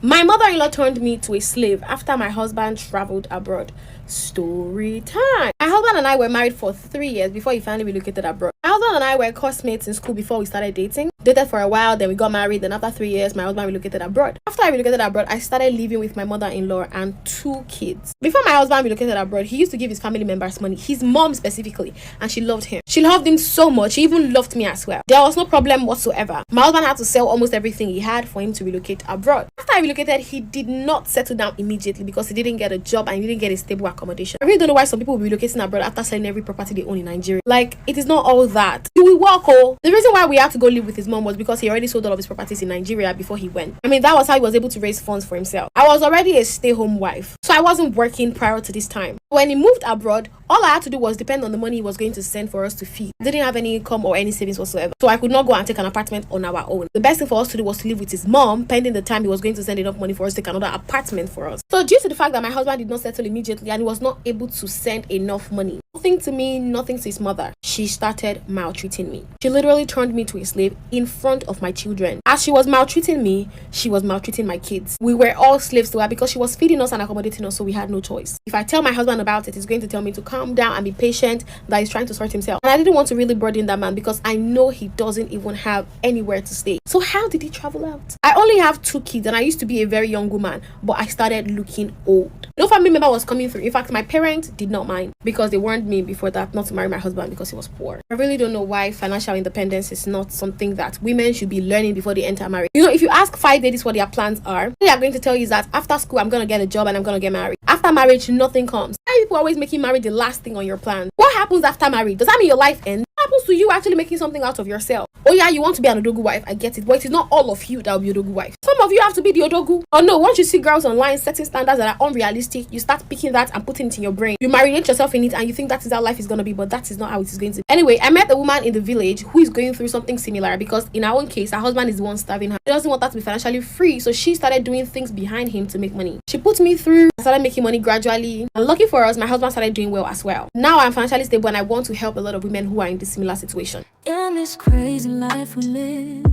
My mother-in-law turned me to a slave after my husband traveled abroad. Story time. My husband and I were married for 3 years before he finally relocated abroad. My husband and I were classmates in school before we started dating. Dated for a while, then we got married. Then after 3 years, my husband relocated abroad. After I relocated abroad, I started living with my mother-in-law and 2 kids. Before my husband relocated abroad, he used to give his family members money, his mom specifically, and she loved him. She loved him so much. She even loved me as well. There was no problem whatsoever. My husband had to sell almost everything he had for him to relocate abroad. After I relocated, he did not settle down immediately because he didn't get a job and he didn't get a stable accommodation. I really don't know why some people will be relocating abroad after selling every property they own in Nigeria. Like, it is not all that. He will work, oh. The reason why we had to go live with his mom was because he already sold all of his properties in Nigeria before he went. I mean, that was how he was able to raise funds for himself. I was already a stay-home wife, so I wasn't working prior to this time. When he moved abroad, all I had to do was depend on the money he was going to send for us to feed. I didn't have any income or any savings whatsoever, so I could not go and take an apartment on our own. The best thing for us to do was to live with his mom, pending the time he was going to send enough money for us to take another apartment for us. So due to the fact that my husband did not settle immediately and he was not able to send enough money, nothing to me, nothing to his mother, she started maltreating me. She literally turned me to a slave in front of my children. As she was maltreating me, she was maltreating my kids. We were all slaves to her because she was feeding us and accommodating us, so we had no choice. If I tell my husband about it, he's going to tell me to calm down and be patient, that he's trying to sort himself. And I didn't want to really burden that man because I know he doesn't even have anywhere to stay. So how did he travel out? I only have 2 kids and I used to be a very young woman, but I started looking old. No family member was coming through. In fact, my parents did not mind because they warned me before that not to marry my husband because he was poor. I really don't know why financial independence is not something that women should be learning before they enter marriage. You know, if you ask 5 ladies what their plans are, they are going to tell you that after school, I'm going to get a job and I'm going to get married. After marriage, nothing comes. Why are people always making marriage the last thing on your plan? What happens after marriage? Does that mean your life ends? What happens to you actually making something out of yourself? Oh yeah, you want to be an odogu wife, I get it, but it is not all of you that will be odogu wife. Some of you have to be the odogu. Oh no, once you see girls online setting standards that are unrealistic, you start picking that and putting it in your brain. You marinate yourself in it and you think that is how life is going to be, but that is not how it is going to be. Anyway, I met a woman in the village who is going through something similar because in our own case, her husband is the one starving her. She doesn't want her to be financially free, so she started doing things behind him to make money. She put me through, I started making money gradually, and lucky for us, my husband started doing well as well. Now I'm financially stable and I want to help a lot of women who are in this similar situation. In this crazy life we live,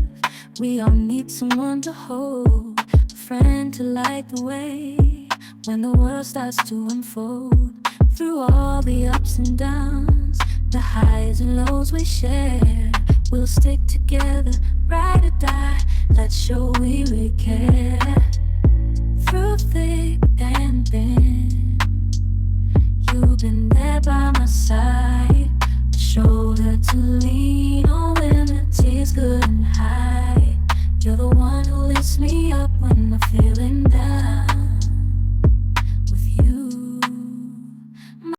we all need someone to hold, a friend to light the way when the world starts to unfold. Through all the ups and downs, the highs and lows we share, we'll stick together, ride or die, let's show we really care. Through thick and thin, you've been there by my side, a shoulder to lean on when the tears couldn't hide. You're the one who lifts me up when I'm feeling down.